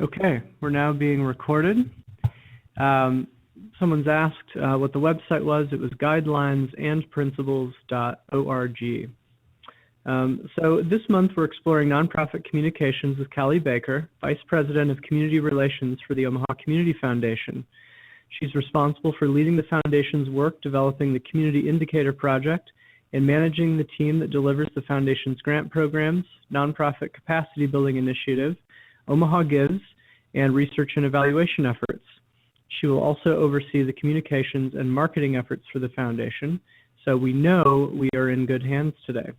Okay, we're now being recorded. Someone's asked what the website was. It was guidelinesandprinciples.org. So this month we're exploring nonprofit communications with Callie Baker, Vice President of Community Relations for the Omaha Community Foundation. She's responsible for leading the foundation's work developing the Community Indicator Project and managing the team that delivers the foundation's grant programs, nonprofit capacity building initiative, Omaha Gives, and research and evaluation efforts. She will also oversee the communications and marketing efforts for the foundation, so we know we are in good hands today.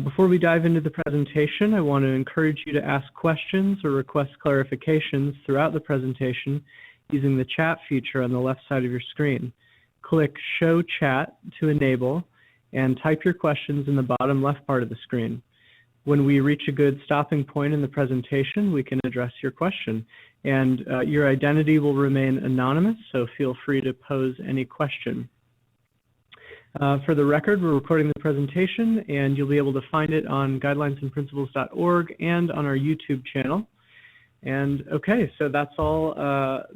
Before we dive into the presentation, I want to encourage you to ask questions or request clarifications throughout the presentation using the chat feature on the left side of your screen. Click Show Chat to enable and type your questions in the bottom left part of the screen. When we reach a good stopping point in the presentation, we can address your question. And your identity will remain anonymous, so feel free to pose any question. For the record, we're recording the presentation, and you'll be able to find it on guidelinesandprinciples.org and on our YouTube channel. And okay, so that's all.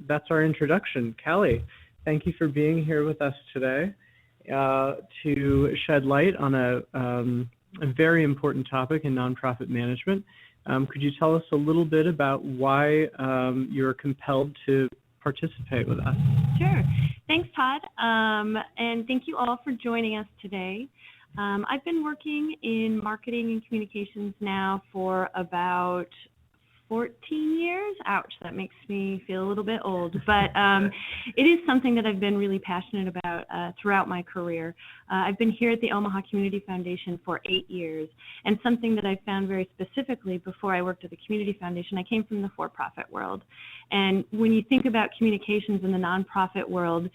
That's our introduction. Callie, thank you for being here with us today to shed light on a very important topic in nonprofit management. Could you tell us a little bit about why you're compelled to participate with us? Sure. Thanks, Todd. And thank you all for joining us today. I've been working in marketing and communications now for about 14 years. Ouch, that makes me feel a little bit old, but it is something that I've been really passionate about throughout my career. I've been here at the Omaha Community Foundation for 8 years, and something that I found very specifically before I worked at the Community Foundation, I came from the for-profit world. And when you think about communications in the nonprofit world,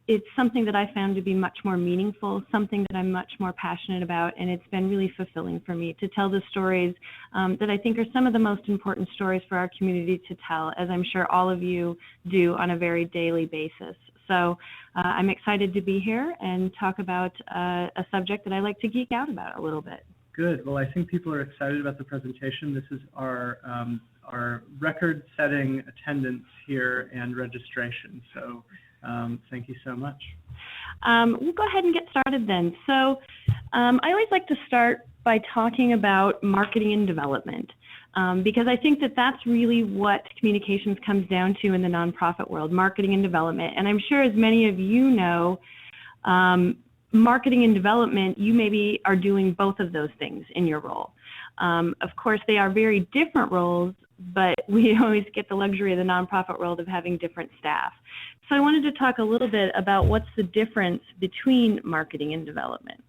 it's something that I found to be much more meaningful, something that I'm much more passionate about, and it's been really fulfilling for me to tell the stories that I think are some of the most important stories for our community to tell, as I'm sure all of you do on a very daily basis. So I'm excited to be here and talk about a subject that I like to geek out about a little bit. Good. Well, I think people are excited about the presentation. This is our record-setting attendance here and registration. So thank you so much. We'll go ahead and get started then. So I always like to start by talking about marketing and development because I think that that's really what communications comes down to in the nonprofit world, marketing and development. And I'm sure as many of you know, marketing and development, you maybe are doing both of those things in your role. Of course, they are very different roles, but we always get the luxury of the nonprofit world of having different staff. So I wanted to talk a little bit about what's the difference between marketing and development.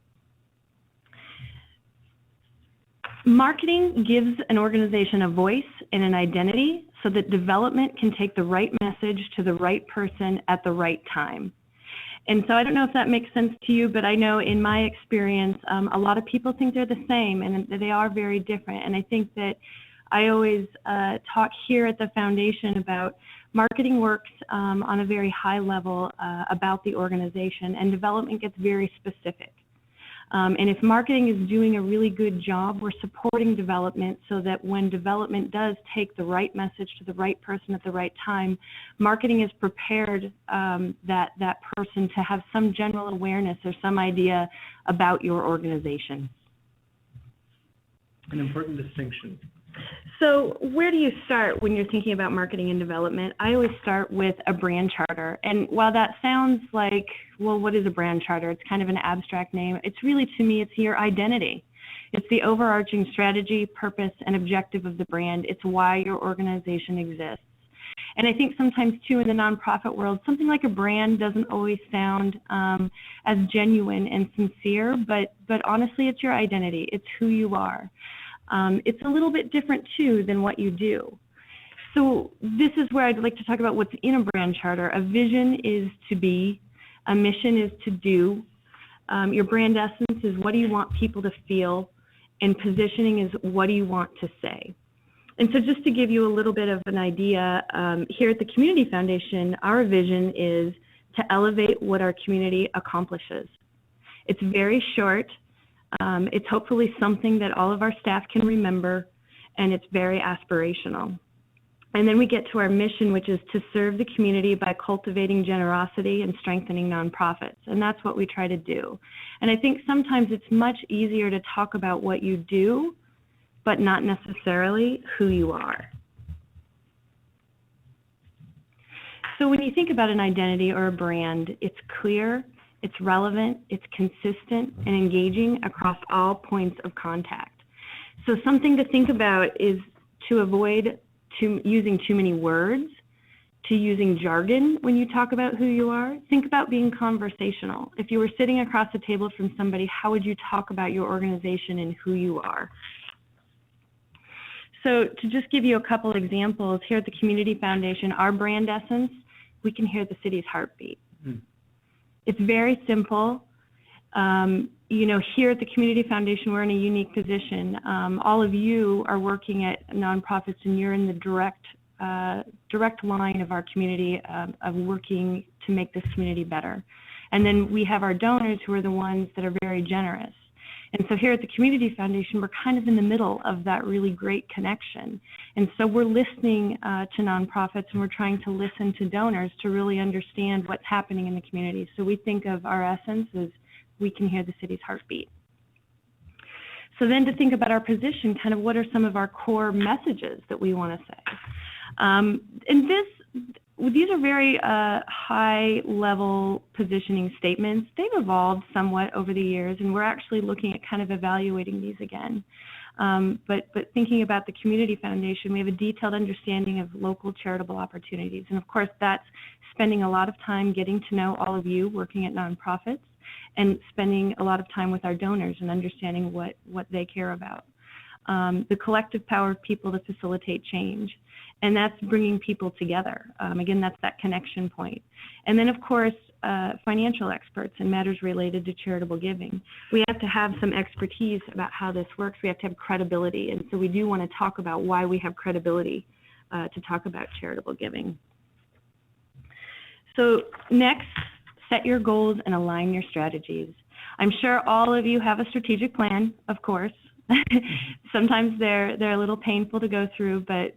Marketing gives an organization a voice and an identity so that development can take the right message to the right person at the right time. And so I don't know if that makes sense to you, but I know in my experience, a lot of people think they're the same, and they are very different. And I think that I always talk here at the foundation about marketing works on a very high level about the organization, and development gets very specific. And if marketing is doing a really good job, we're supporting development so that when development does take the right message to the right person at the right time, marketing is prepared that person to have some general awareness or some idea about your organization. An important distinction. So where do you start when you're thinking about marketing and development? I always start with a brand charter. And while that sounds like, well, what is a brand charter? It's kind of an abstract name. It's really, to me, it's your identity. It's the overarching strategy, purpose, and objective of the brand. It's why your organization exists. And I think sometimes, too, in the nonprofit world, something like a brand doesn't always sound as genuine and sincere, but honestly, it's your identity. It's who you are. It's a little bit different, too, than what you do. So this is where I'd like to talk about what's in a brand charter. A vision is to be, a mission is to do, your brand essence is what do you want people to feel, and positioning is what do you want to say. And so just to give you a little bit of an idea, here at the Community Foundation, our vision is to elevate what our community accomplishes. It's very short. It's hopefully something that all of our staff can remember, and it's very aspirational. And then we get to our mission, which is to serve the community by cultivating generosity and strengthening nonprofits. And that's what we try to do. And I think sometimes it's much easier to talk about what you do, but not necessarily who you are. So when you think about an identity or a brand, it's clear, it's relevant, it's consistent, and engaging across all points of contact. So something to think about is to avoid using too many words, to using jargon when you talk about who you are. Think about being conversational. If you were sitting across the table from somebody, how would you talk about your organization and who you are? So to just give you a couple examples, here at the Community Foundation, our brand essence, we can hear the city's heartbeat. It's very simple. You know, here at the Community Foundation, we're in a unique position. All of you are working at nonprofits, and you're in the direct line of our community of working to make this community better. And then we have our donors who are the ones that are very generous. And so here at the Community Foundation, we're kind of in the middle of that really great connection. And so we're listening to nonprofits, and we're trying to listen to donors to really understand what's happening in the community. So we think of our essence as we can hear the city's heartbeat. So then to think about our position, kind of what are some of our core messages that we want to say? And these are very high-level positioning statements. They've evolved somewhat over the years, and we're actually looking at kind of evaluating these again. But thinking about the Community Foundation, we have a detailed understanding of local charitable opportunities. And of course, that's spending a lot of time getting to know all of you working at nonprofits, and spending a lot of time with our donors and understanding what they care about. The collective power of people to facilitate change. And that's bringing people together. Again, that's that connection point. And then, of course, financial experts in matters related to charitable giving. We have to have some expertise about how this works. We have to have credibility. And so we do want to talk about why we have credibility to talk about charitable giving. So next, set your goals and align your strategies. I'm sure all of you have a strategic plan, of course. Sometimes they're a little painful to go through, but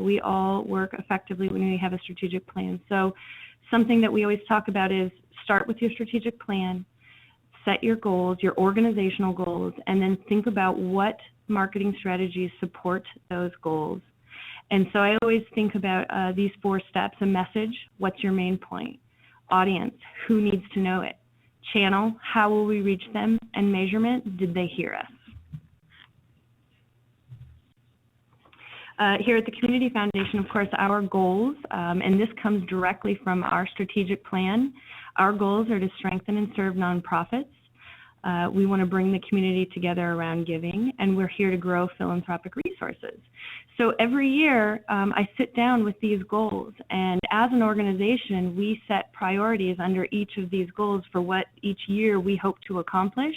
we all work effectively when we have a strategic plan. So something that we always talk about is start with your strategic plan, set your goals, your organizational goals, and then think about what marketing strategies support those goals. And so I always think about these 4 steps: a message, what's your main point? Audience, who needs to know it? Channel, how will we reach them? And measurement, did they hear us? Here at the Community Foundation, of course, our goals, and this comes directly from our strategic plan, our goals are to strengthen and serve nonprofits. We want to bring the community together around giving, and we're here to grow philanthropic resources. So every year, I sit down with these goals, and as an organization, we set priorities under each of these goals for what each year we hope to accomplish.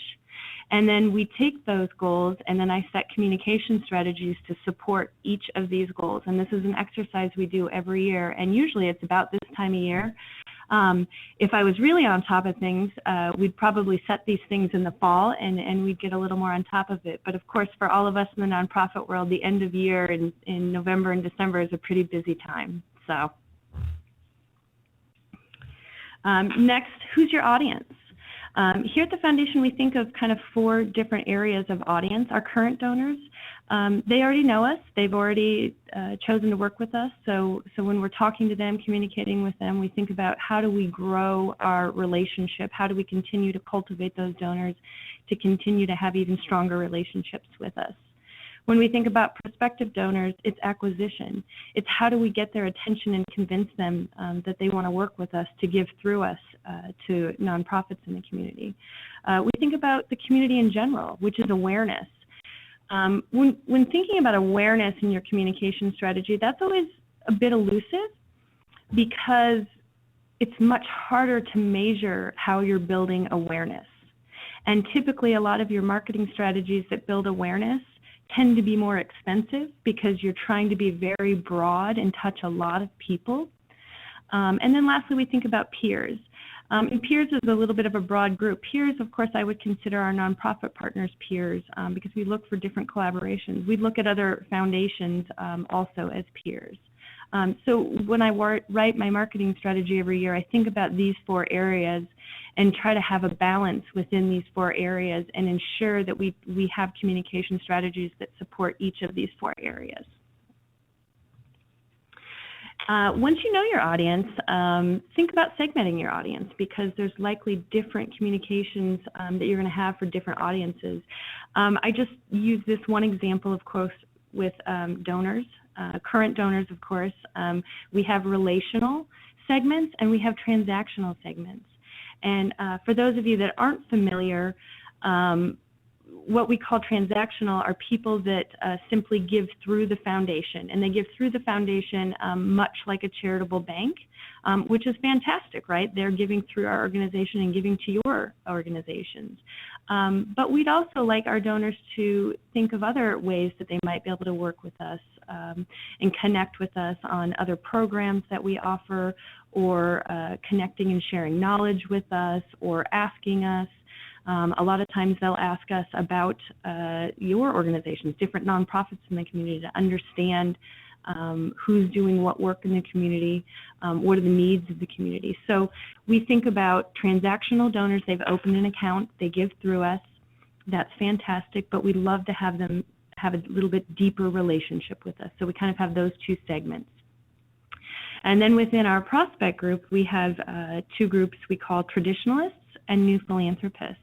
And then we take those goals, and then I set communication strategies to support each of these goals. And this is an exercise we do every year, and usually it's about this time of year. If I was really on top of things, we'd probably set these things in the fall, and we'd get a little more on top of it. But of course, for all of us in the nonprofit world, the end of year in November and December is a pretty busy time. So next, who's your audience? Here at the Foundation, we think of kind of 4 different areas of audience. Our current donors, they already know us. They've already chosen to work with us. So when we're talking to them, communicating with them, we think about how do we grow our relationship? How do we continue to cultivate those donors to continue to have even stronger relationships with us? When we think about prospective donors, it's acquisition. It's how do we get their attention and convince them that they want to work with us to give through us to nonprofits in the community. We think about the community in general, which is awareness. When thinking about awareness in your communication strategy, that's always a bit elusive because it's much harder to measure how you're building awareness. And typically a lot of your marketing strategies that build awareness tend to be more expensive because you're trying to be very broad and touch a lot of people. And then lastly, we think about peers. And peers is a little bit of a broad group. Peers, of course, I would consider our nonprofit partners peers because we look for different collaborations. We look at other foundations also as peers. So when I write my marketing strategy every year, I think about these 4 areas and try to have a balance within these 4 areas and ensure that we have communication strategies that support each of these 4 areas. Once you know your audience, think about segmenting your audience because there's likely different communications that you're going to have for different audiences. I just use this one example, of course, with donors, current donors, of course. We have relational segments and we have transactional segments. And for those of you that aren't familiar, what we call transactional are people that simply give through the foundation, and they give through the foundation much like a charitable bank, which is fantastic, right? They're giving through our organization and giving to your organizations. But we'd also like our donors to think of other ways that they might be able to work with us and connect with us on other programs that we offer, or connecting and sharing knowledge with us, or asking us. A lot of times they'll ask us about your organizations, different nonprofits in the community, to understand who's doing what work in the community, what are the needs of the community. So we think about transactional donors. They've opened an account, they give through us. That's fantastic, but we'd love to have them have a little bit deeper relationship with us. So we kind of have those 2 segments. And then within our prospect group, we have 2 groups we call traditionalists and new philanthropists.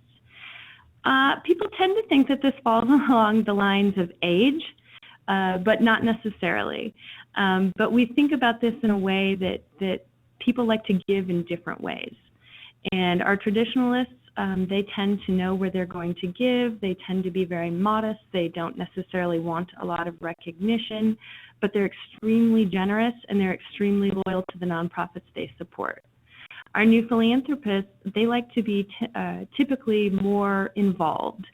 People tend to think that this falls along the lines of age, but not necessarily. But we think about this in a way that people like to give in different ways. And our traditionalists, they tend to know where they're going to give. They tend to be very modest. They don't necessarily want a lot of recognition, but they're extremely generous and they're extremely loyal to the nonprofits they support. Our new philanthropists, they like to be typically more involved.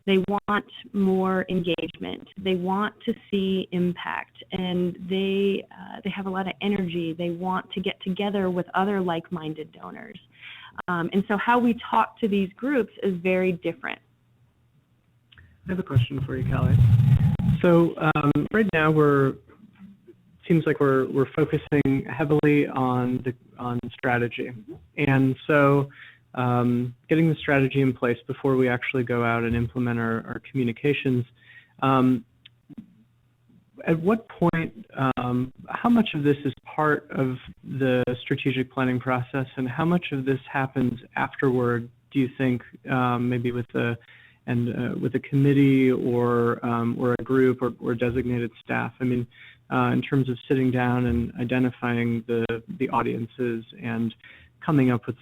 They want more engagement. They want to see impact, and they have a lot of energy. They want to get together with other like-minded donors. And so how we talk to these groups is very different. I have a question for you, Callie. So right now seems like we're focusing heavily on strategy, and so getting the strategy in place before we actually go out and implement our communications. At what point, how much of this is part of the strategic planning process, and how much of this happens afterward, do you think, maybe with a committee or a group or designated staff? I mean, in terms of sitting down and identifying the audiences and coming up with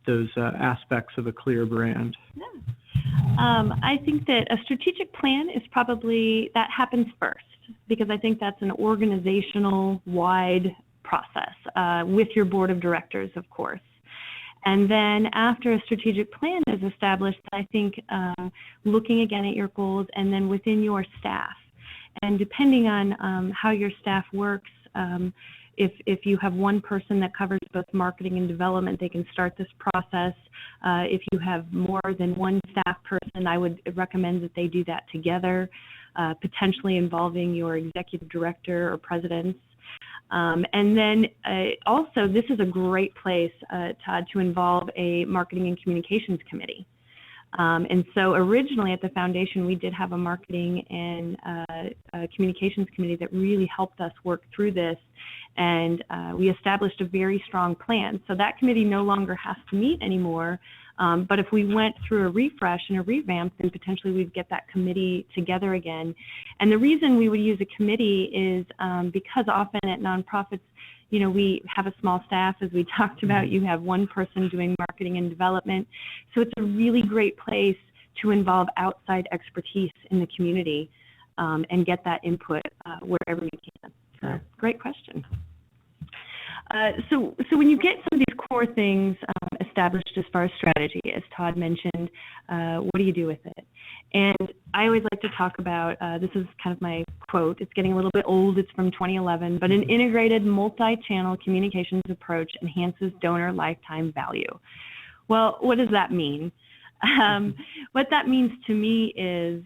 those aspects of a clear brand. Yeah. I think that a strategic plan is probably, that happens first, because I think that's an organizational wide process with your board of directors, of course. And then after a strategic plan is established, I think looking again at your goals and then within your staff. And depending on how your staff works, if you have one person that covers both marketing and development, they can start this process. If you have more than one staff person, I would recommend that they do that together, potentially involving your executive director or presidents. And then also, this is a great place, Todd, to involve a marketing and communications committee. And so originally at the foundation, we did have a marketing and a communications committee that really helped us work through this, and we established a very strong plan. So that committee no longer has to meet anymore, but if we went through a refresh and a revamp, then potentially we'd get that committee together again. And the reason we would use a committee is because often at nonprofits, you know, we have a small staff, as we talked about. You have one person doing marketing and development. So it's a really great place to involve outside expertise in the community and get that input wherever you can. So, great question. So when you get some of these core things established as far as strategy, as Todd mentioned, what do you do with it? And I always like to talk about, this is kind of my quote, it's getting a little bit old, it's from 2011, but an integrated multi-channel communications approach enhances donor lifetime value. Well, what does that mean? What that means to me is,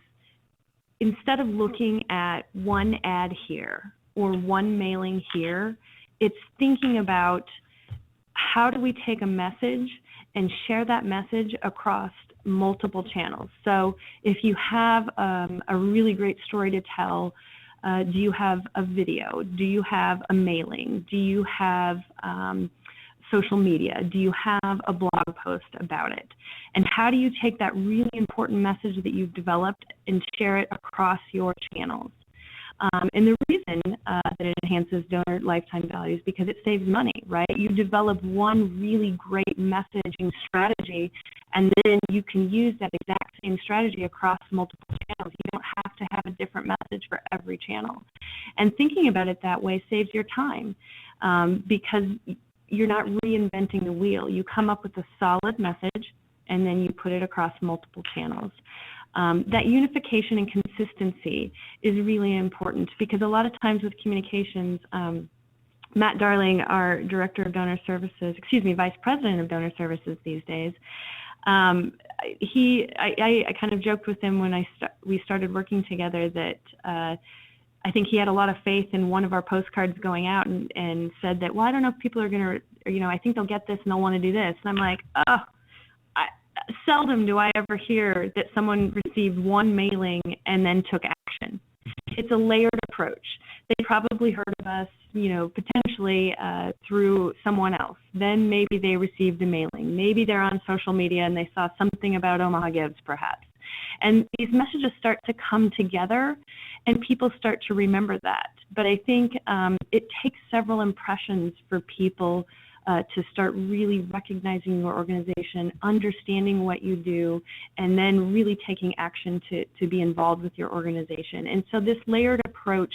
instead of looking at one ad here or one mailing here, it's thinking about how do we take a message and share that message across multiple channels. So if you have a really great story to tell, do you have a video? Do you have a mailing? Do you have social media? Do you have a blog post about it? And how do you take that really important message that you've developed and share it across your channels? And the reason that it enhances donor lifetime value is because it saves money, right? You develop one really great messaging strategy, and then you can use that exact same strategy across multiple channels. You don't have to have a different message for every channel. And thinking about it that way saves your time, because you're not reinventing the wheel. You come up with a solid message, and then you put it across multiple channels. That unification and consistency is really important, because a lot of times with communications, Matt Darling, our Director of Donor Services, Vice President of Donor Services these days, I kind of joked with him when we started working together that I think he had a lot of faith in one of our postcards going out and said that, well, I don't know if people are going to, I think they'll get this and they'll want to do this. And I'm like, seldom do I ever hear that someone received one mailing and then took action. It's a layered approach. They probably heard of us, potentially through someone else. Then maybe they received a mailing. Maybe they're on social media and they saw something about Omaha Gives, perhaps. And these messages start to come together, and people start to remember that. But I think it takes several impressions for people to start really recognizing your organization, understanding what you do, and then really taking action to be involved with your organization. And so this layered approach,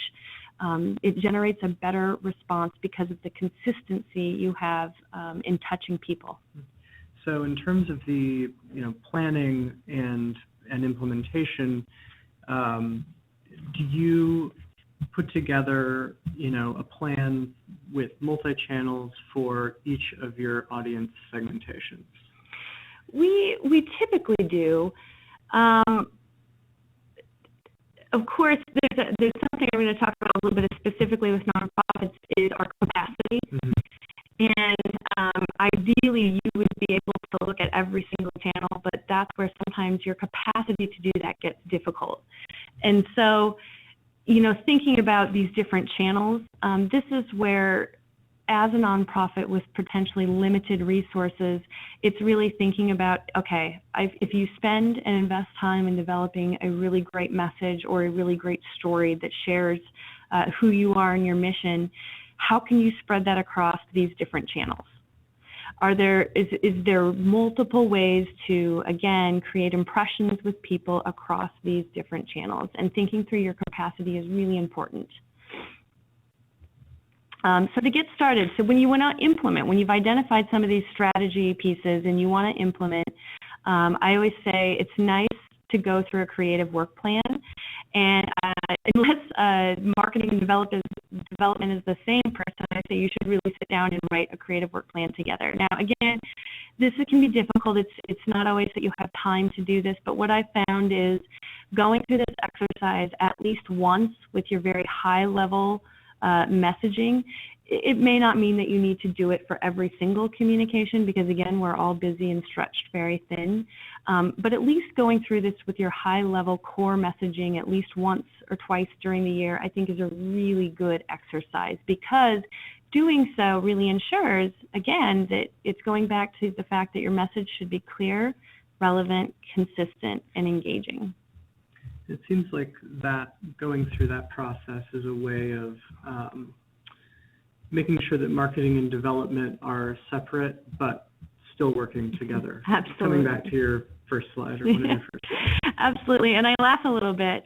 it generates a better response because of the consistency you have in touching people. So in terms of the planning and implementation, do you put together a plan with multi-channels for each of your audience segmentations? We typically do. Of course, there's something I'm going to talk about a little bit specifically with nonprofits is our capacity. Mm-hmm. And ideally, you would be able to look at every single channel, but that's where sometimes your capacity to do that gets difficult. And so, thinking about these different channels, this is where, as a nonprofit with potentially limited resources, it's really thinking about, okay, if you spend and invest time in developing a really great message or a really great story that shares who you are and your mission, how can you spread that across these different channels? Is there multiple ways to, again, create impressions with people across these different channels? And thinking through your capacity is really important. So to get started, so when you want to implement, when you've identified some of these strategy pieces and you want to implement, I always say it's nice to go through a creative work plan. And unless marketing and development is the same person, I say you should really sit down and write a creative work plan together. Now, again, this can be difficult. It's not always that you have time to do this, but what I found is going through this exercise at least once with your very high-level messaging. It may not mean that you need to do it for every single communication because, again, we're all busy and stretched very thin. But at least going through this with your high-level core messaging at least once or twice during the year, I think is a really good exercise, because doing so really ensures, again, that it's going back to the fact that your message should be clear, relevant, consistent, and engaging. It seems like that going through that process is a way of making sure that marketing and development are separate but still working together. Absolutely. Coming back to your first slide, or one of your first slides. Absolutely, and I laugh a little bit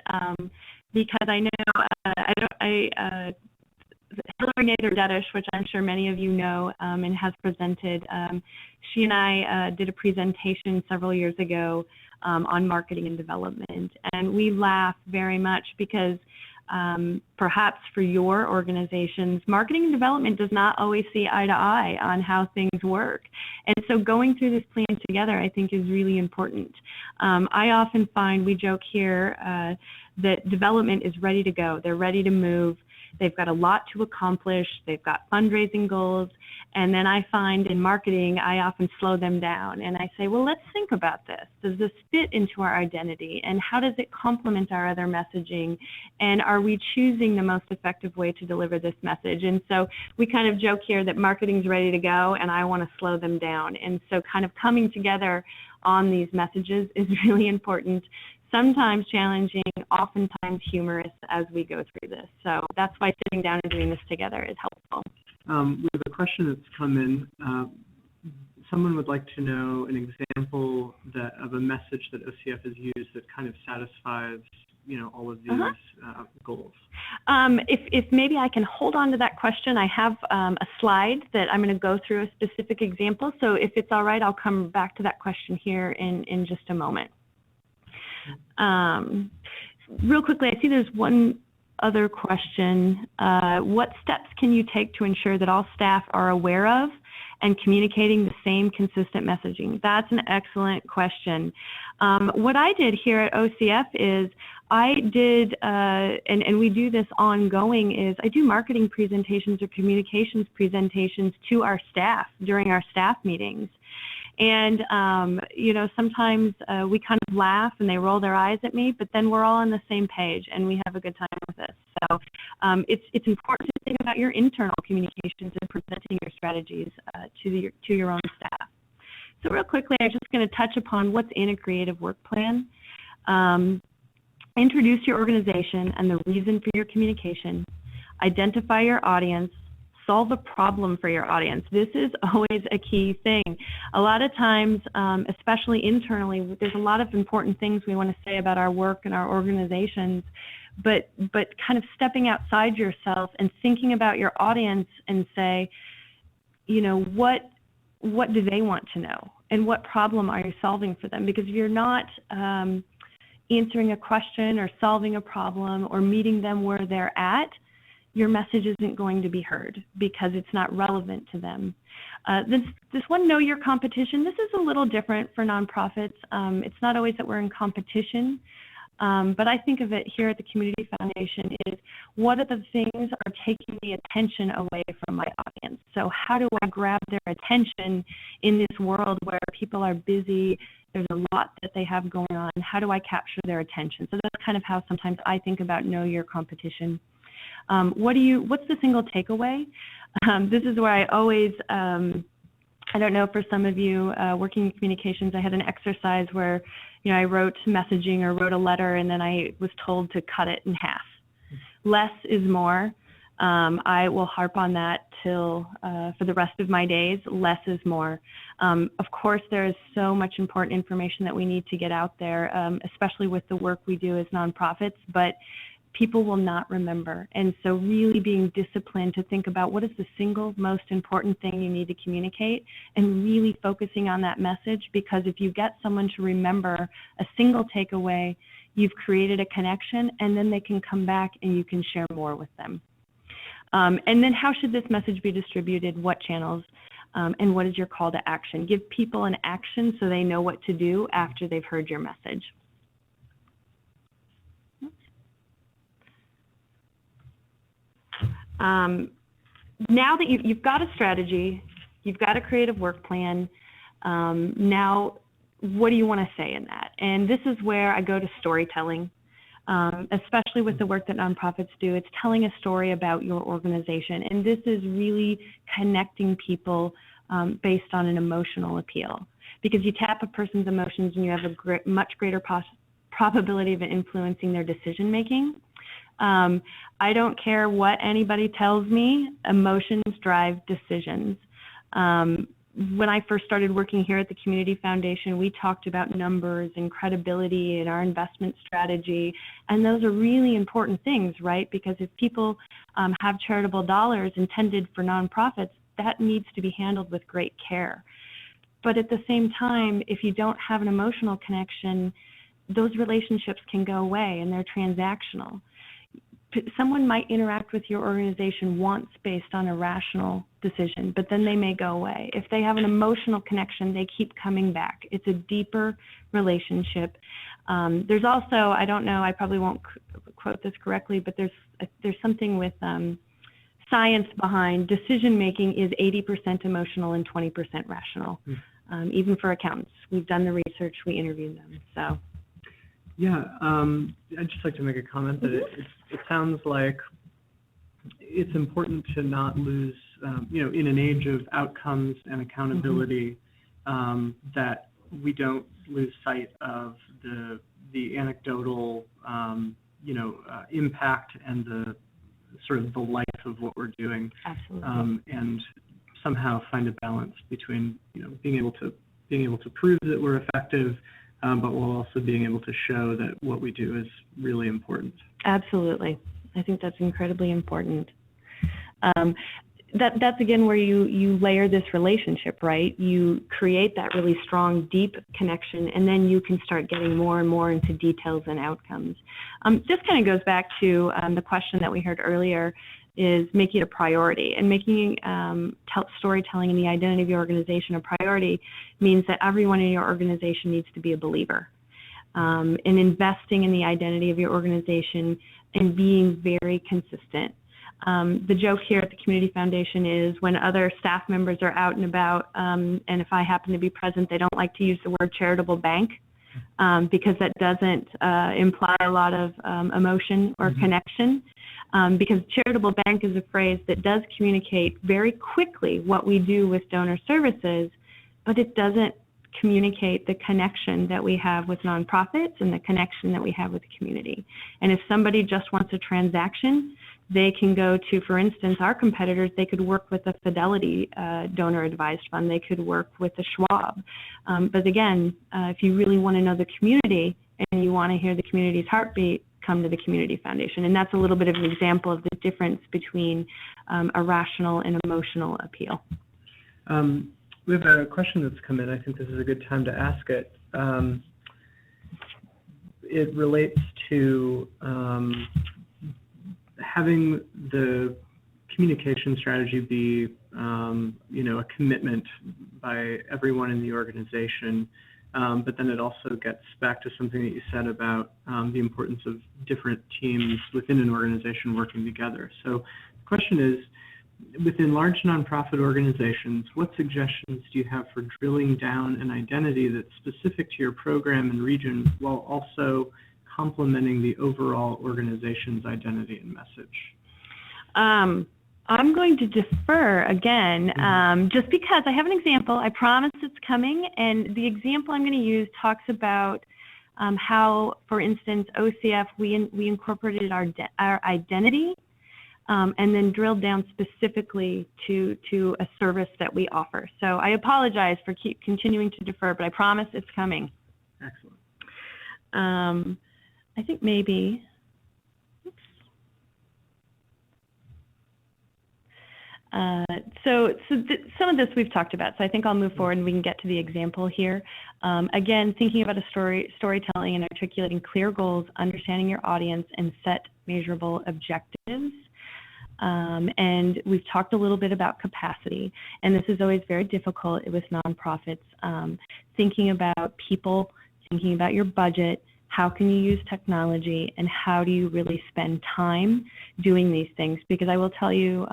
because I know Hillary Nader-Dedish, which I'm sure many of you know and has presented. She and I did a presentation several years ago on marketing and development, and we laugh very much because perhaps for your organizations, marketing and development does not always see eye to eye on how things work. And so going through this plan together, I think, is really important. I often find, we joke here, that development is ready to go. They're ready to move. They've got a lot to accomplish. They've got fundraising goals. And then I find in marketing, I often slow them down and I say, well, let's think about this. Does this fit into our identity? And how does it complement our other messaging? And are we choosing the most effective way to deliver this message? And so we kind of joke here that marketing's ready to go and I want to slow them down. And so kind of coming together on these messages is really important. Sometimes challenging, oftentimes humorous as we go through this. So that's why sitting down and doing this together is helpful. We have a question that's come in. Someone would like to know an example of a message that OCF has used that kind of satisfies, all of these goals. If maybe I can hold on to that question, I have a slide that I'm going to go through a specific example. So if it's all right, I'll come back to that question here in just a moment. Real quickly, I see there's one other question. What steps can you take to ensure that all staff are aware of and communicating the same consistent messaging? That's an excellent question. What I did here at OCF is I did, and we do this ongoing, is I do marketing presentations or communications presentations to our staff during our staff meetings. And, sometimes we kind of laugh and they roll their eyes at me, but then we're all on the same page and we have a good time with this. So it's important to think about your internal communications and presenting your strategies to your own staff. So real quickly, I'm just going to touch upon what's in a creative work plan. Introduce your organization and the reason for your communication. Identify your audience. Solve a problem for your audience. This is always a key thing. A lot of times, especially internally, there's a lot of important things we want to say about our work and our organizations, but kind of stepping outside yourself and thinking about your audience and say, what do they want to know? And what problem are you solving for them? Because if you're not answering a question or solving a problem or meeting them where they're at, your message isn't going to be heard because it's not relevant to them. This one, know your competition. This is a little different for nonprofits. It's not always that we're in competition, but I think of it here at the Community Foundation is what are the things that are taking the attention away from my audience? So how do I grab their attention in this world where people are busy, there's a lot that they have going on, how do I capture their attention? So that's kind of how sometimes I think about know your competition. What's the single takeaway? This is where I always, I don't know, for some of you working in communications, I had an exercise where, I wrote messaging or wrote a letter and then I was told to cut it in half. Less is more. I will harp on that till for the rest of my days. Less is more. Of course, there is so much important information that we need to get out there, especially with the work we do as nonprofits, but people will not remember. And so really being disciplined to think about what is the single most important thing you need to communicate and really focusing on that message, because if you get someone to remember a single takeaway, you've created a connection and then they can come back and you can share more with them. And then how should this message be distributed? What channels? And what is your call to action? Give people an action so they know what to do after they've heard your message. Now that you've got a strategy, you've got a creative work plan, now what do you want to say in that? And this is where I go to storytelling, especially with the work that nonprofits do. It's telling a story about your organization, and this is really connecting people based on an emotional appeal, because you tap a person's emotions and you have a much greater probability of influencing their decision making. I don't care what anybody tells me, emotions drive decisions. when I first started working here at the Community Foundation, we talked about numbers and credibility and our investment strategy, and those are really important things, right? Because if people have charitable dollars intended for nonprofits, that needs to be handled with great care. But at the same time, if you don't have an emotional connection, those relationships can go away and they're transactional. Someone might interact with your organization once based on a rational decision, but then they may go away. If they have an emotional connection, they keep coming back. It's a deeper relationship. There's also, I don't know, I probably won't quote this correctly, but there's something with science behind decision making is 80% emotional and 20% rational. Even for accountants, we've done the research, we interviewed them. So. Yeah, I'd just like to make a comment that it sounds like it's important to not lose, in an age of outcomes and accountability, that we don't lose sight of the anecdotal, impact and the sort of the life of what we're doing. Absolutely. And somehow find a balance between, being able to prove that we're effective, but while also being able to show that what we do is really important. Absolutely. I think that's incredibly important. That's again where you layer this relationship, right? You create that really strong, deep connection, and then you can start getting more and more into details and outcomes. This kind of goes back to the question that we heard earlier, is making it a priority, and making storytelling and the identity of your organization a priority means that everyone in your organization needs to be a believer. And investing in the identity of your organization and being very consistent. The joke here at the Community Foundation is when other staff members are out and about, and if I happen to be present, they don't like to use the word charitable bank because that doesn't imply a lot of emotion or connection. Because charitable bank is a phrase that does communicate very quickly what we do with donor services, but it doesn't communicate the connection that we have with nonprofits and the connection that we have with the community. And if somebody just wants a transaction, they can go to, for instance, our competitors, they could work with a Fidelity donor advised fund, they could work with a Schwab. But again, if you really want to know the community and you want to hear the community's heartbeat, come to the Community Foundation. And that's a little bit of an example of the difference between a rational and emotional appeal. We have a question that's come in. I think this is a good time to ask it. It relates to having the communication strategy be, a commitment by everyone in the organization. But then it also gets back to something that you said about the importance of different teams within an organization working together. So the question is, within large nonprofit organizations, what suggestions do you have for drilling down an identity that's specific to your program and region while also complementing the overall organization's identity and message? I'm going to defer again, just because I have an example. I promise it's coming, and the example I'm going to use talks about how, for instance, OCF, we incorporated our identity and then drilled down specifically to a service that we offer. So I apologize for continuing to defer, but I promise it's coming. Excellent. I think maybe. Some of this we've talked about, so I think I'll move forward and we can get to the example here. Again, thinking about storytelling and articulating clear goals, understanding your audience, and set measurable objectives. And we've talked a little bit about capacity, and this is always very difficult with nonprofits. Thinking about people, thinking about your budget, how can you use technology, and how do you really spend time doing these things? Because I will tell you,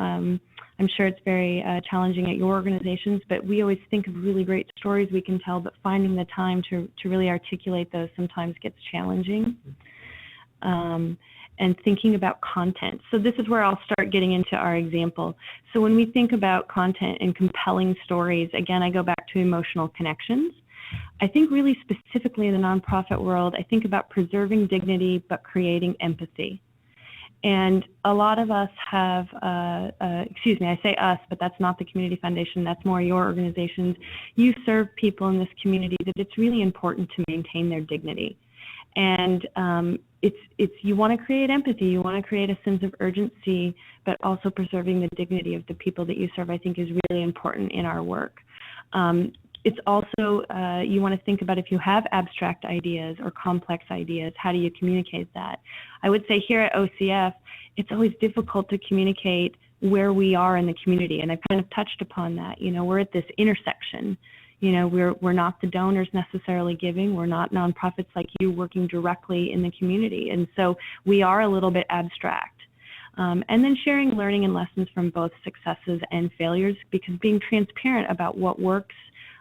I'm sure it's very challenging at your organizations, but we always think of really great stories we can tell, but finding the time to really articulate those sometimes gets challenging. And thinking about content. So this is where I'll start getting into our example. So when we think about content and compelling stories, again, I go back to emotional connections. I think really specifically in the nonprofit world, I think about preserving dignity but creating empathy. And a lot of us have, excuse me, I say us, but that's not the Community Foundation, that's more your organizations. You serve people in this community that it's really important to maintain their dignity. And you want to create empathy, you want to create a sense of urgency, but also preserving the dignity of the people that you serve, I think, is really important in our work. It's also, you want to think about if you have abstract ideas or complex ideas, how do you communicate that? I would say here at OCF, it's always difficult to communicate where we are in the community, and I've kind of touched upon that. You know, we're at this intersection. You know, we're not the donors necessarily giving, we're not nonprofits like you working directly in the community, and so we are a little bit abstract. And then sharing learning and lessons from both successes and failures, because being transparent about what works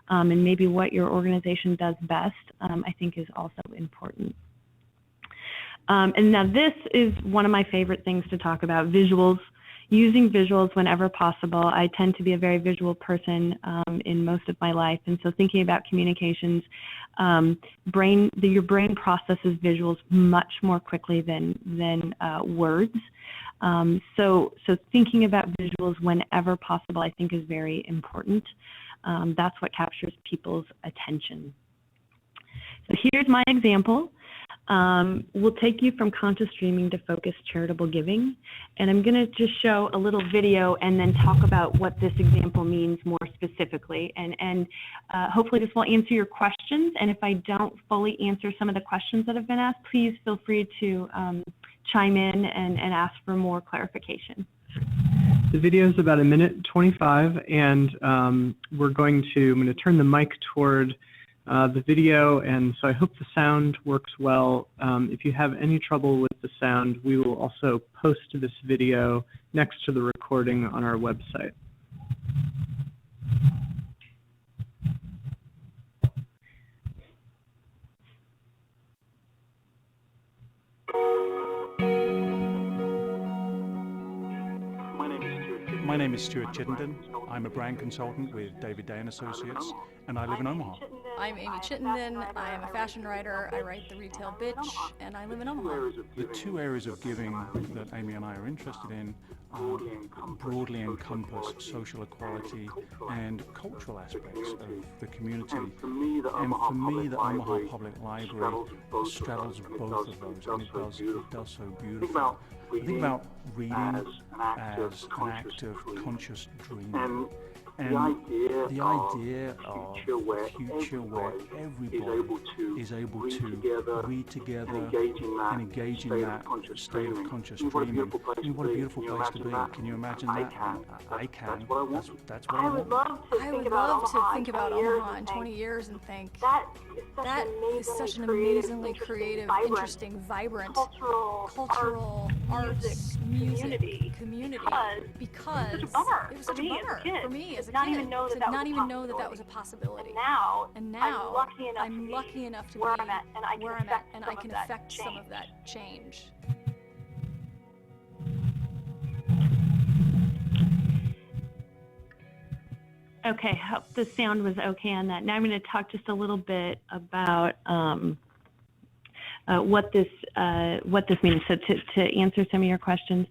and maybe what your organization does best, I think is also important. And now this is one of my favorite things to talk about, visuals. Using visuals whenever possible. I tend to be a very visual person in most of my life, and so thinking about communications, your brain processes visuals much more quickly than words. So thinking about visuals whenever possible, I think, is very important. That's what captures people's attention. So here's my example. We'll take you from conscious dreaming to focused charitable giving. And I'm going to just show a little video and then talk about what this example means more specifically. And hopefully this will answer your questions. And if I don't fully answer some of the questions that have been asked, please feel free to chime in and ask for more clarification. The video is about 1:25, and I'm going to turn the mic toward the video, and so I hope the sound works well. If you have any trouble with the sound, we will also post this video next to the recording on our website. My name is Stuart Chittenden. I'm a brand consultant with David Day & Associates, and I live in Omaha. I'm Amy Chittenden. I am a fashion writer. I write The Retail Bitch, and I live in Omaha. The two areas of giving that Amy and I are interested in broadly encompass social equality and cultural aspects of the community. And for me, the Omaha Public Library straddles both of those, and it does so beautifully. I think about reading as an act of conscious dreaming. And the idea of a future where everybody is able to read together and engage in that state of conscious dreaming. I mean, what a beautiful place to be. Can you imagine that? I can. That's what I want. I would love to think about Omaha in 20 years and think that is such an amazingly creative, interesting, vibrant, cultural, arts, music, community, because it was such a bummer for me as a kid to not even know that was a possibility. And now I'm lucky enough to be where I'm at, and I can affect some of that change. Okay, hope the sound was okay on that. Now I'm going to talk just a little bit about what this means. So to answer some of your questions.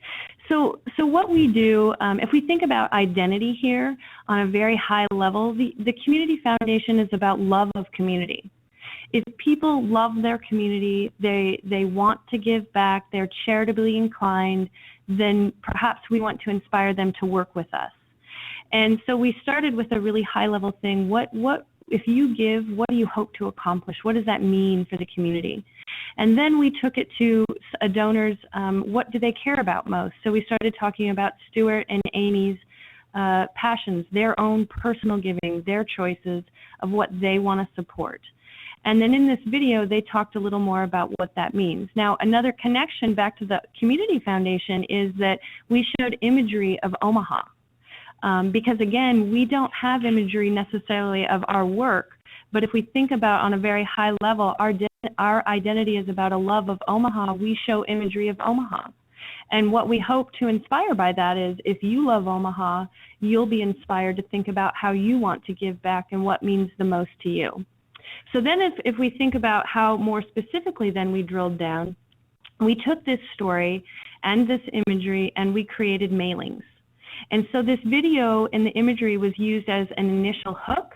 So what we do, if we think about identity here on a very high level, the Community Foundation is about love of community. If people love their community, they want to give back, they're charitably inclined, then perhaps we want to inspire them to work with us. And so we started with a really high level thing. What if you give, what do you hope to accomplish? What does that mean for the community? And then we took it to donors, what do they care about most? So we started talking about Stuart and Amy's passions, their own personal giving, their choices of what they want to support. And then in this video, they talked a little more about what that means. Now, another connection back to the Community Foundation is that we showed imagery of Omaha. Because again, we don't have imagery necessarily of our work, but if we think about on a very high level, our identity is about a love of Omaha. We show imagery of Omaha. And what we hope to inspire by that is if you love Omaha, you'll be inspired to think about how you want to give back and what means the most to you. So then if we think about how more specifically then we drilled down, we took this story and this imagery and we created mailings. And so this video and the imagery was used as an initial hook.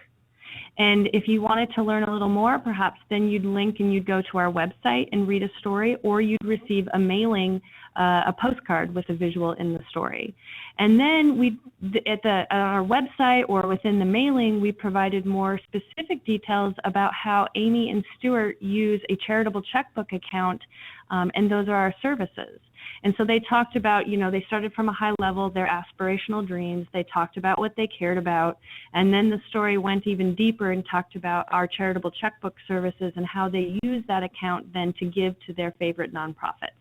And if you wanted to learn a little more, perhaps then you'd link and you'd go to our website and read a story, or you'd receive a mailing, a postcard with a visual in the story. And then on our website or within the mailing, we provided more specific details about how Amy and Stuart use a charitable checkbook account, and those are our services. And so they talked about, they started from a high level, their aspirational dreams. They talked about what they cared about. And then the story went even deeper and talked about our charitable checkbook services and how they use that account then to give to their favorite nonprofits.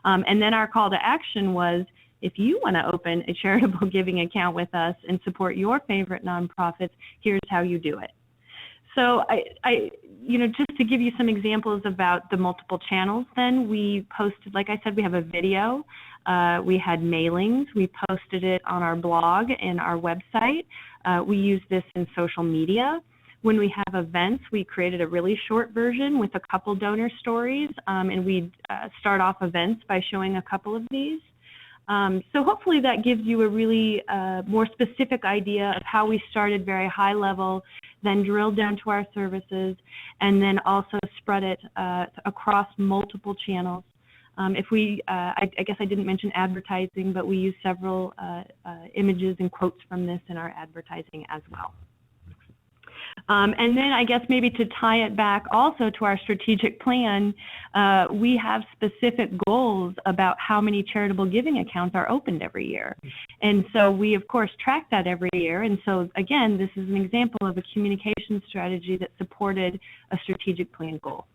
And then our call to action was, if you want to open a charitable giving account with us and support your favorite nonprofits, here's how you do it. So just to give you some examples about the multiple channels, then we posted, like I said, we have a video, we had mailings, we posted it on our blog and our website. We use this in social media. When we have events, we created a really short version with a couple donor stories, and we start off events by showing a couple of these. So hopefully that gives you a really more specific idea of how we started very high level, then drilled down to our services, and then also spread it across multiple channels. I guess I didn't mention advertising, but we use several images and quotes from this in our advertising as well. And then I guess maybe to tie it back also to our strategic plan, we have specific goals about how many charitable giving accounts are opened every year. And so we, of course, track that every year. And so, again, this is an example of a communication strategy that supported a strategic plan goal.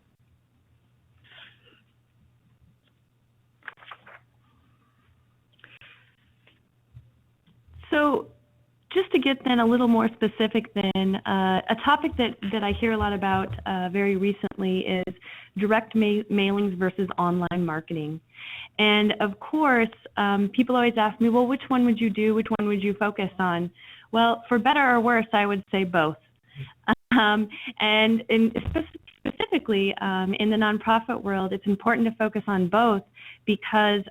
So, just to get then a little more specific then, a topic that I hear a lot about very recently is direct mailings versus online marketing. And of course, people always ask me, well, which one would you do? Which one would you focus on? Well, for better or worse, I would say both. And specifically in the nonprofit world, it's important to focus on both because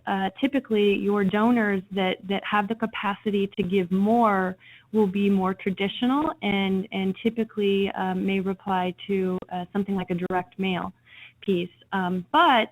typically your donors that have the capacity to give more will be more traditional and typically may reply to something like a direct mail piece. But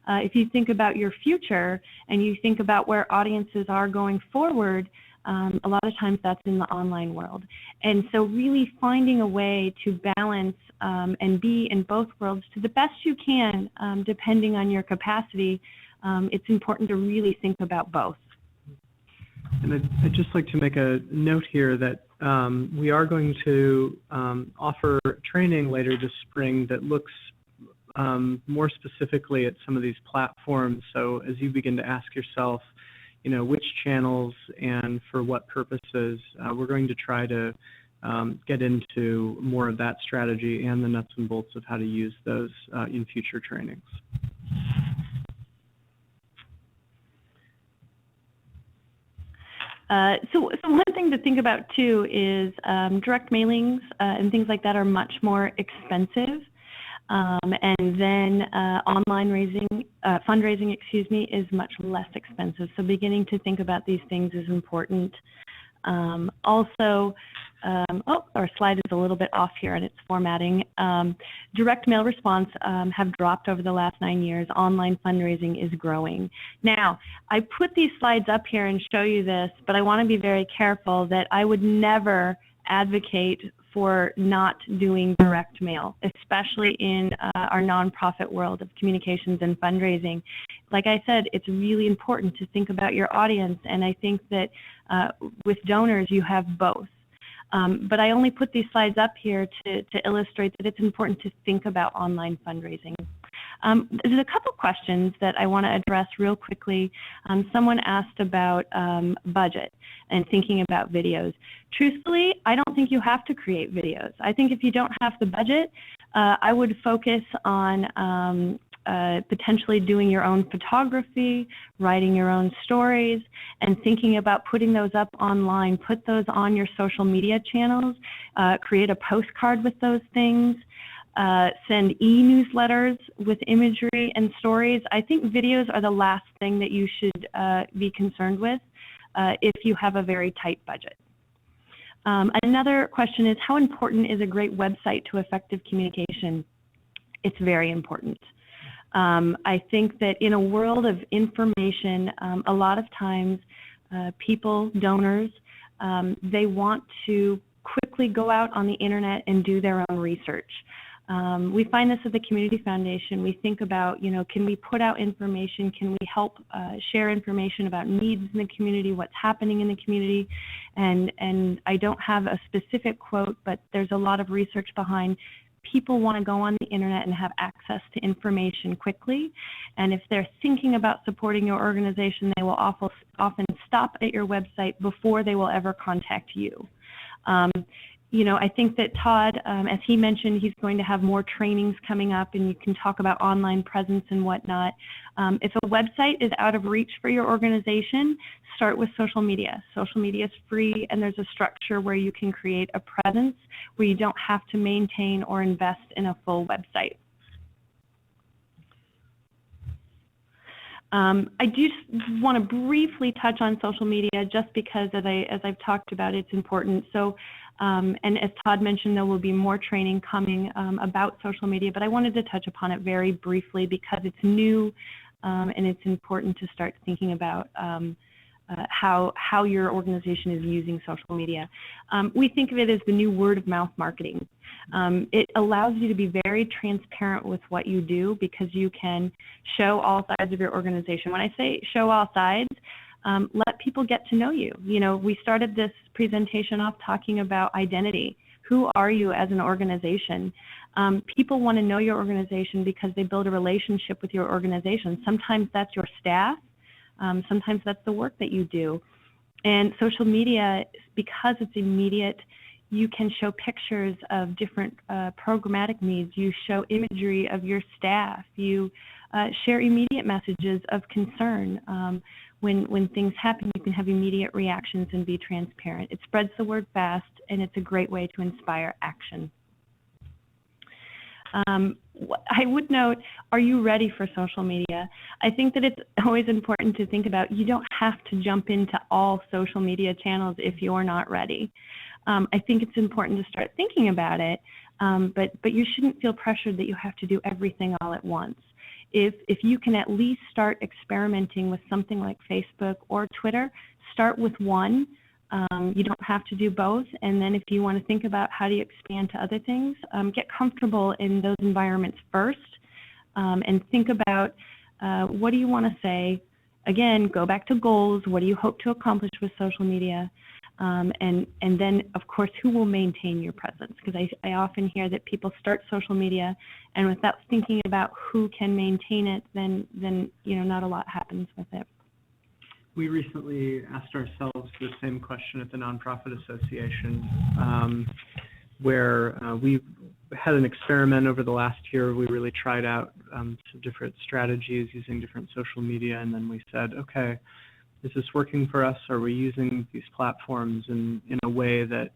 if you think about your future and you think about where audiences are going forward, a lot of times that's in the online world. And so really finding a way to balance and be in both worlds to the best you can, depending on your capacity, it's important to really think about both. And I'd just like to make a note here that we are going to offer training later this spring that looks more specifically at some of these platforms. So as you begin to ask yourself, which channels and for what purposes, we're going to try to get into more of that strategy and the nuts and bolts of how to use those in future trainings. So one thing to think about too is direct mailings and things like that are much more expensive. And then online fundraising, is much less expensive. So beginning to think about these things is important. Also, our slide is a little bit off here in its formatting. Direct mail response have dropped over the last 9 years. Online fundraising is growing. Now, I put these slides up here and show you this, but I want to be very careful that I would never advocate for not doing direct mail, especially in our nonprofit world of communications and fundraising. Like I said, it's really important to think about your audience, and I think that with donors you have both. But I only put these slides up here to illustrate that it's important to think about online fundraising. There's a couple questions that I want to address real quickly. Someone asked about budget and thinking about videos. Truthfully, I don't think you have to create videos. I think if you don't have the budget, I would focus on potentially doing your own photography, writing your own stories, and thinking about putting those up online. Put those on your social media channels, create a postcard with those things. send e-newsletters with imagery and stories. I think videos are the last thing that you should be concerned with if you have a very tight budget. Another question is, how important is a great website to effective communication? It's very important. I think that in a world of information, a lot of times people, donors, they want to quickly go out on the internet and do their own research. We find this at the Community Foundation. We think about, can we put out information? Can we help share information about needs in the community, what's happening in the community? And I don't have a specific quote, but there's a lot of research behind. People want to go on the internet and have access to information quickly. And if they're thinking about supporting your organization, they will often stop at your website before they will ever contact you. I think that Todd, as he mentioned, he's going to have more trainings coming up, and you can talk about online presence and whatnot. If a website is out of reach for your organization, start with social media. Social media is free, and there's a structure where you can create a presence where you don't have to maintain or invest in a full website. I just want to briefly touch on social media just because, as I've talked about, it's important. So, and as Todd mentioned, there will be more training coming about social media, but I wanted to touch upon it very briefly because it's new and it's important to start thinking about how your organization is using social media. We think of it as the new word-of-mouth marketing. It allows you to be very transparent with what you do because you can show all sides of your organization. When I say show all sides, let people get to know you. We started this presentation off talking about identity. Who are you as an organization? People want to know your organization because they build a relationship with your organization. Sometimes that's your staff. Sometimes that's the work that you do. And social media, because it's immediate, you can show pictures of different programmatic needs. You show imagery of your staff. You share immediate messages of concern. When things happen, you can have immediate reactions and be transparent. It spreads the word fast, and it's a great way to inspire action. I would note, are you ready for social media? I think that it's always important to think about, you don't have to jump into all social media channels if you're not ready. I think it's important to start thinking about it, but you shouldn't feel pressured that you have to do everything all at once. If you can at least start experimenting with something like Facebook or Twitter, start with one. You don't have to do both. And then if you want to think about how do you expand to other things, get comfortable in those environments first and think about what do you want to say. Again, go back to goals. What do you hope to accomplish with social media? And then, of course, who will maintain your presence? Because I often hear that people start social media, and without thinking about who can maintain it, then not a lot happens with it. We recently asked ourselves the same question at the Nonprofit Association, where we had an experiment over the last year. We really tried out some different strategies using different social media, and then we said, okay, is this working for us? Are we using these platforms in a way that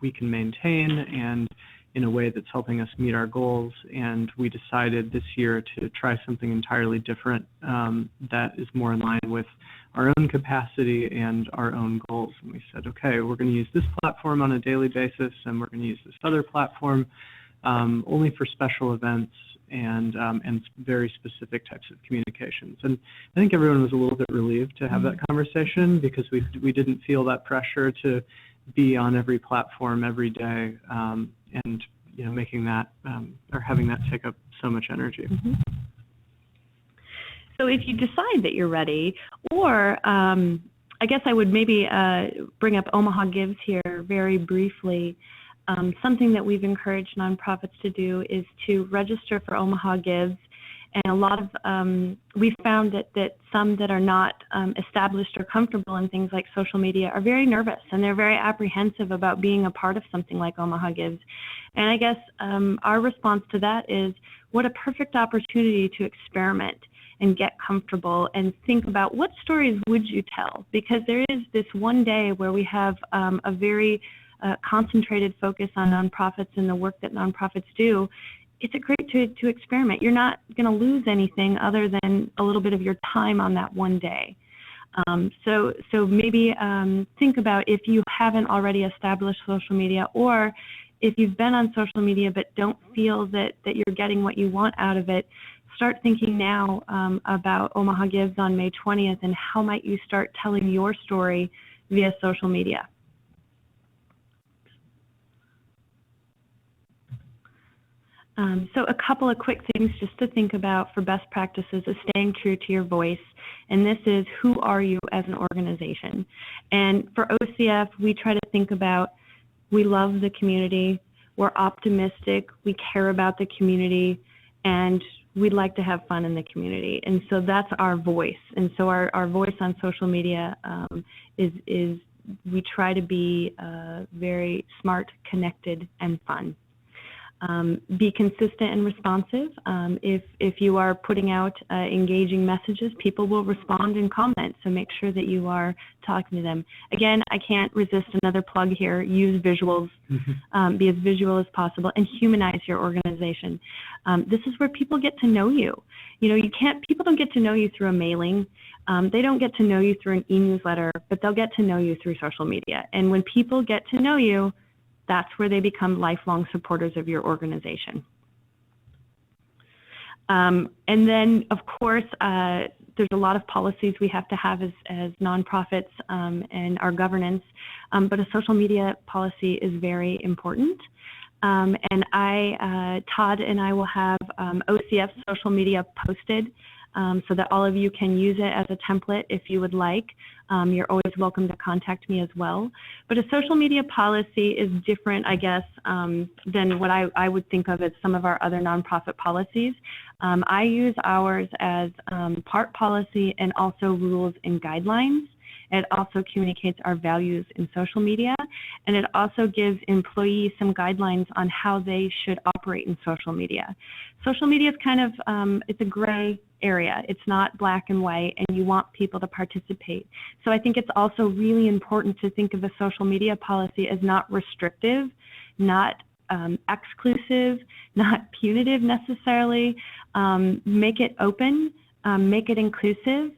we can maintain and in a way that's helping us meet our goals? And we decided this year to try something entirely different that is more in line with our own capacity and our own goals. And we said, okay, we're going to use this platform on a daily basis, and we're going to use this other platform only for special events and very specific types of communications. And I think everyone was a little bit relieved to have that conversation because we didn't feel that pressure to be on every platform every day and making that or having that take up so much energy. Mm-hmm. So if you decide that you're ready, or I guess I would maybe bring up Omaha Gives here very briefly. Something that we've encouraged nonprofits to do is to register for Omaha Gives, and a lot of we've found that some that are not established or comfortable in things like social media are very nervous, and they're very apprehensive about being a part of something like Omaha Gives. And I guess our response to that is, what a perfect opportunity to experiment and get comfortable and think about what stories would you tell, because there is this one day where we have a very concentrated focus on nonprofits and the work that nonprofits do. it's a great to experiment. You're not going to lose anything other than a little bit of your time on that one day. So maybe think about, if you haven't already established social media, or if you've been on social media but don't feel that you're getting what you want out of it, start thinking now about Omaha Gives on May 20th, and how might you start telling your story via social media. So a couple of quick things just to think about for best practices is staying true to your voice. And this is, who are you as an organization? And for OCF, we try to think about, we love the community, we're optimistic, we care about the community, and we'd like to have fun in the community. And so that's our voice. And so our voice on social media is we try to be very smart, connected, and fun. Be consistent and responsive. If you are putting out engaging messages, people will respond and comment, so make sure that you are talking to them. Again, I can't resist another plug here. Use visuals, be as visual as possible, and humanize your organization. This is where people get to know you. You know, people don't get to know you through a mailing. They don't get to know you through an e-newsletter, but they'll get to know you through social media. And when people get to know you, that's where they become lifelong supporters of your organization. And then, of course, there's a lot of policies we have to have as nonprofits and our governance, but a social media policy is very important. And Todd and I will have OCF social media posted so that all of you can use it as a template if you would like. You're always welcome to contact me as well. But a social media policy is different, I guess, than what I would think of as some of our other nonprofit policies. I use ours as part policy and also rules and guidelines. It also communicates our values in social media, and it also gives employees some guidelines on how they should operate in social media. Social media is kind of, it's a gray area. It's not black and white, and you want people to participate. So I think it's also really important to think of a social media policy as not restrictive, not exclusive, not punitive necessarily. Make it open, make it inclusive,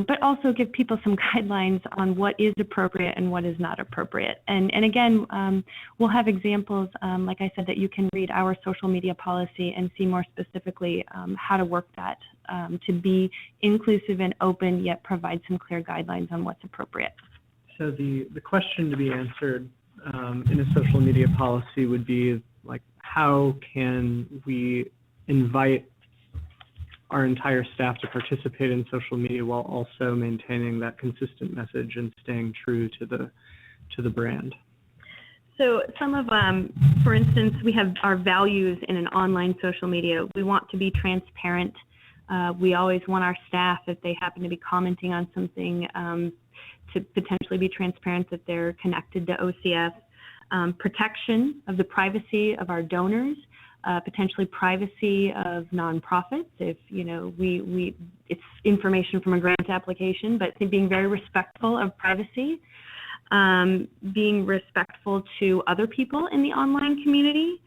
but also give people some guidelines on what is appropriate and what is not appropriate. And again, we'll have examples, like I said, that you can read our social media policy and see more specifically how to work that to be inclusive and open, yet provide some clear guidelines on what's appropriate. So the question to be answered in a social media policy would be, like, how can we invite our entire staff to participate in social media while also maintaining that consistent message and staying true to the brand? So some of, for instance, we have our values in an online social media. We want to be transparent. We always want our staff, if they happen to be commenting on something, to potentially be transparent that they're connected to OCF. Protection of the privacy of our donors. Potentially privacy of nonprofits. If it's information from a grant application, but being very respectful of privacy, being respectful to other people in the online community,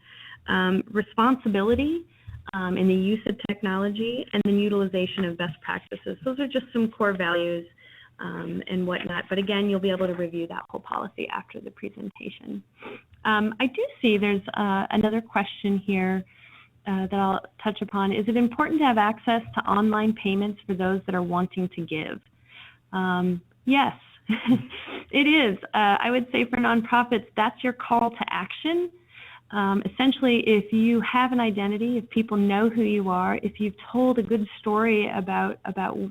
responsibility in the use of technology, and then utilization of best practices. Those are just some core values and whatnot. But again, you'll be able to review that whole policy after the presentation. I do see there's another question here that I'll touch upon. Is it important to have access to online payments for those that are wanting to give? Yes, it is. I would say for nonprofits, that's your call to action. Essentially, if you have an identity, if people know who you are, if you've told a good story about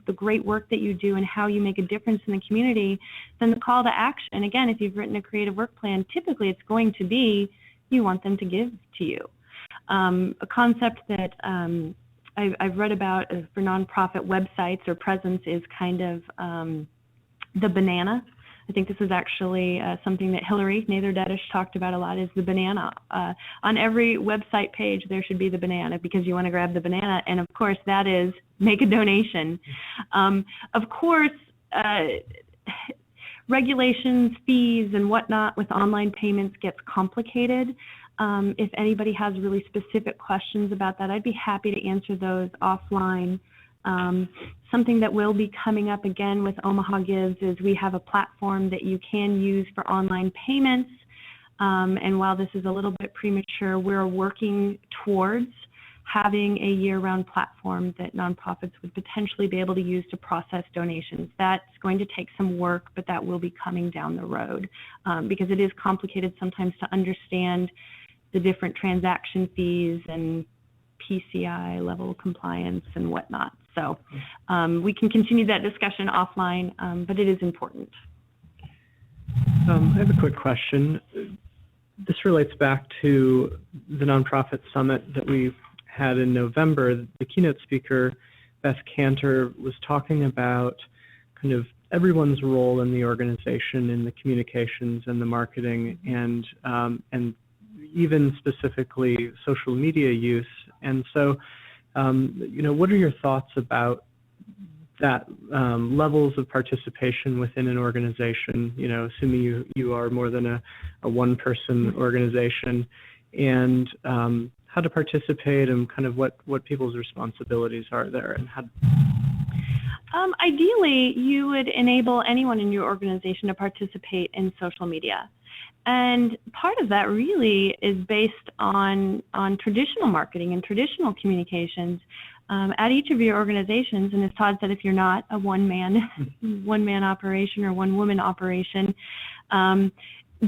the great work that you do and how you make a difference in the community, then the call to action, again, if you've written a creative work plan, typically it's going to be you want them to give to you. A concept that I've read about for nonprofit websites or presence is kind of the banana. I think this is actually something that Hillary Nathar-Dedish talked about a lot, is the banana. On every website page, there should be the banana, because you want to grab the banana. And of course, that is make a donation. Of course, regulations, fees, and whatnot with online payments gets complicated. If anybody has really specific questions about that, I'd be happy to answer those offline. Something that will be coming up again with Omaha Gives is we have a platform that you can use for online payments. And while this is a little bit premature, we're working towards having a year-round platform that nonprofits would potentially be able to use to process donations. That's going to take some work, but that will be coming down the road because it is complicated sometimes to understand the different transaction fees and PCI level compliance and whatnot. So we can continue that discussion offline, but it is important. I have a quick question. This relates back to the nonprofit summit that we had in November. The keynote speaker, Beth Cantor, was talking about kind of everyone's role in the organization, in the communications and the marketing, and even specifically social media use. And so, what are your thoughts about that levels of participation within an organization, assuming you are more than a one-person organization, and how to participate and kind of what people's responsibilities are there and how. Ideally, you would enable anyone in your organization to participate in social media. And part of that really is based on traditional marketing and traditional communications at each of your organizations. And as Todd said, if you're not a one-man operation or one-woman operation,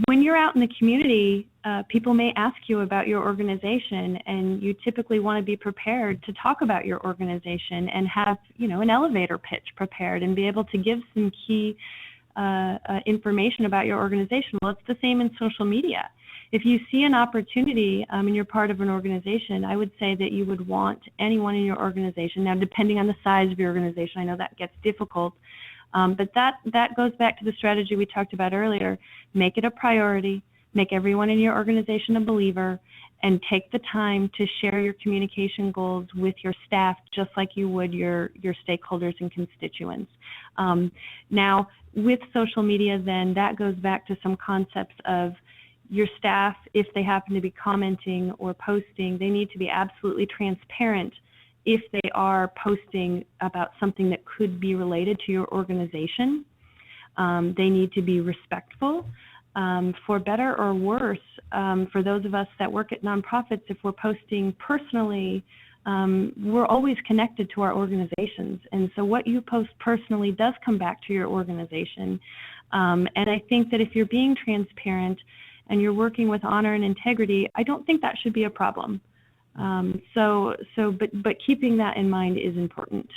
when you're out in the community, people may ask you about your organization, and you typically want to be prepared to talk about your organization and have, an elevator pitch prepared and be able to give some key information about your organization. Well, it's the same in social media. If you see an opportunity and you're part of an organization, I would say that you would want anyone in your organization. Now, depending on the size of your organization, I know that gets difficult, but that goes back to the strategy we talked about earlier. Make it a priority, make everyone in your organization a believer, and take the time to share your communication goals with your staff just like you would your stakeholders and constituents. Now, with social media, then that goes back to some concepts of your staff, if they happen to be commenting or posting, they need to be absolutely transparent if they are posting about something that could be related to your organization. They need to be respectful. For better or worse, for those of us that work at nonprofits, if we're posting personally, we're always connected to our organizations. And so what you post personally does come back to your organization. And I think that if you're being transparent and you're working with honor and integrity, I don't think that should be a problem. But keeping that in mind is important.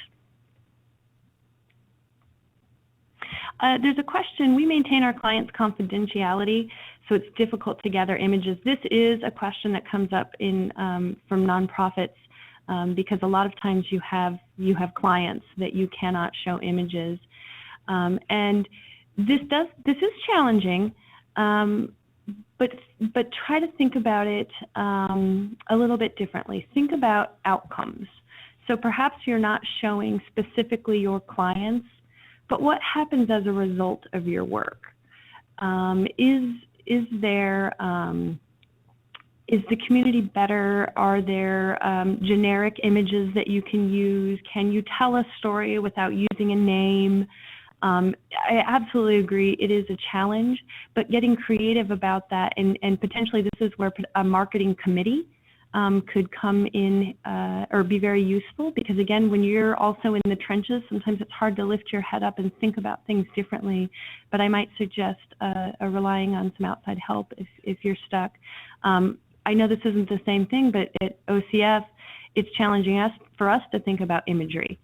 There's a question. We maintain our clients' confidentiality, so it's difficult to gather images. This is a question that comes up from nonprofits because a lot of times you have clients that you cannot show images, and this is challenging. But try to think about it a little bit differently. Think about outcomes. So perhaps you're not showing specifically your clients, but what happens as a result of your work? Is the community better? Are there generic images that you can use? Can you tell a story without using a name? I absolutely agree it is a challenge, but getting creative about that, and potentially this is where a marketing committee could come in or be very useful, because again, when you're also in the trenches, sometimes it's hard to lift your head up and think about things differently. But I might suggest relying on some outside help if you're stuck. I know this isn't the same thing, but at OCF, it's challenging for us to think about imagery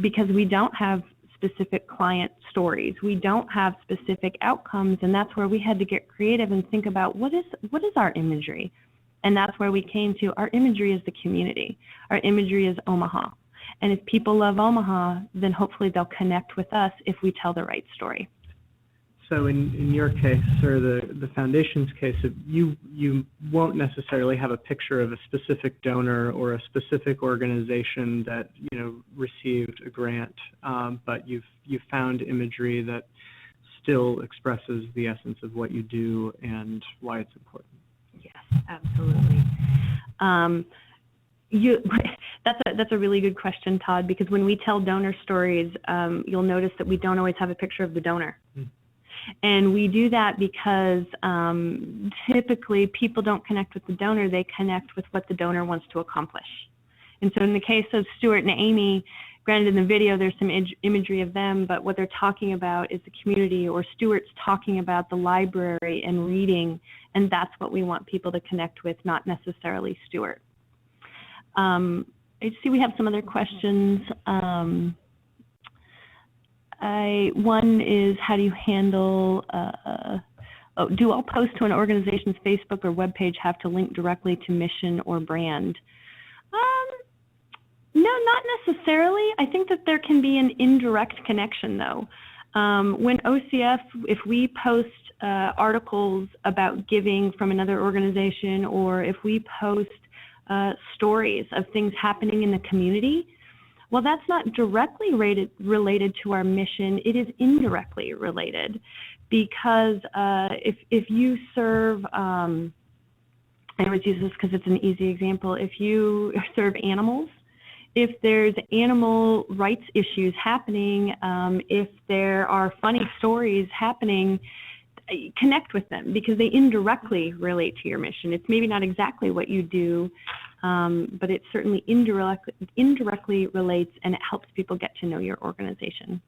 because we don't have specific client stories. We don't have specific outcomes, and that's where we had to get creative and think about what is our imagery. And that's where we came to our imagery is the community. Our imagery is Omaha. And if people love Omaha, then hopefully they'll connect with us if we tell the right story. So in your case, or the foundation's case, you won't necessarily have a picture of a specific donor or a specific organization that received a grant, but you've found imagery that still expresses the essence of what you do and why it's important. Yes, absolutely. That's a really good question, Todd, because when we tell donor stories, you'll notice that we don't always have a picture of the donor. And we do that because typically people don't connect with the donor, they connect with what the donor wants to accomplish. And so in the case of Stuart and Amy, granted in the video there's some imagery of them, but what they're talking about is the community, or Stuart's talking about the library and reading, and that's what we want people to connect with, not necessarily Stuart. I see we have some other questions. One is, how do you handle, do all posts to an organization's Facebook or webpage have to link directly to mission or brand? No, not necessarily. I think that there can be an indirect connection, though. When OCF, if we post articles about giving from another organization, or if we post stories of things happening in the community, well, that's not directly related to our mission. It is indirectly related, because if you serve, I always use this because it's an easy example, if you serve animals, if there's animal rights issues happening, if there are funny stories happening, connect with them, because they indirectly relate to your mission. It's maybe not exactly what you do, but it certainly indirectly relates, and it helps people get to know your organization.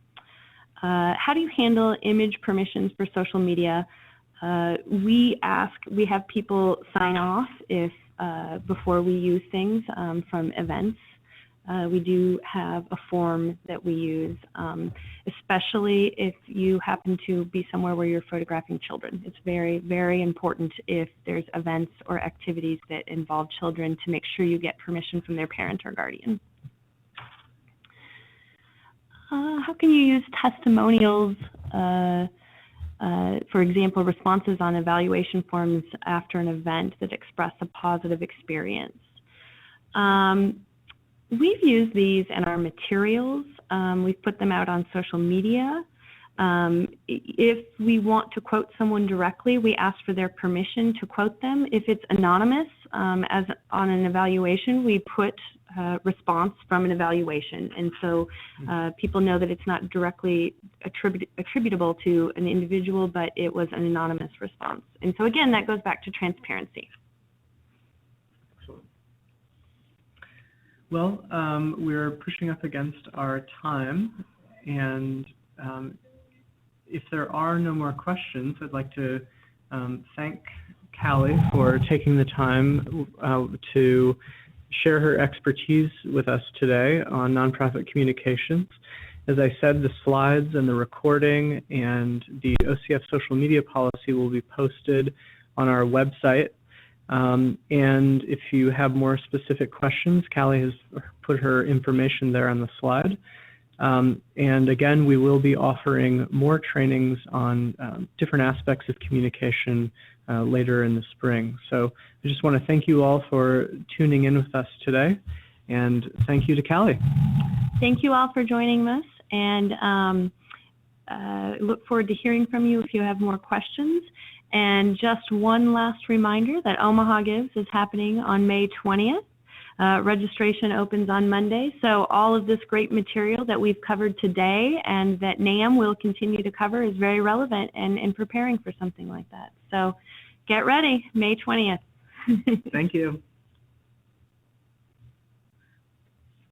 How do you handle image permissions for social media? We have people sign off if before we use things from events. We do have a form that we use, especially if you happen to be somewhere where you're photographing children. It's very, very important if there's events or activities that involve children to make sure you get permission from their parent or guardian. How can you use testimonials, for example, responses on evaluation forms after an event that express a positive experience? We've used these in our materials. We've put them out on social media. If we want to quote someone directly, we ask for their permission to quote them. If it's anonymous, as on an evaluation, we put response from an evaluation. And so people know that it's not directly attributable to an individual, but it was an anonymous response. And so again, that goes back to transparency. Well, we're pushing up against our time, and if there are no more questions, I'd like to thank Callie for taking the time to share her expertise with us today on nonprofit communications. As I said, the slides and the recording and the OCF social media policy will be posted on our website. And if you have more specific questions, Callie has put her information there on the slide. And again, we will be offering more trainings on different aspects of communication later in the spring. So I just want to thank you all for tuning in with us today, and thank you to Callie. Thank you all for joining us, and look forward to hearing from you if you have more questions. And just one last reminder that Omaha Gives is happening on May 20th. Registration opens on Monday, so all of this great material that we've covered today and that NAM will continue to cover is very relevant in preparing for something like that. So get ready, May 20th. Thank you.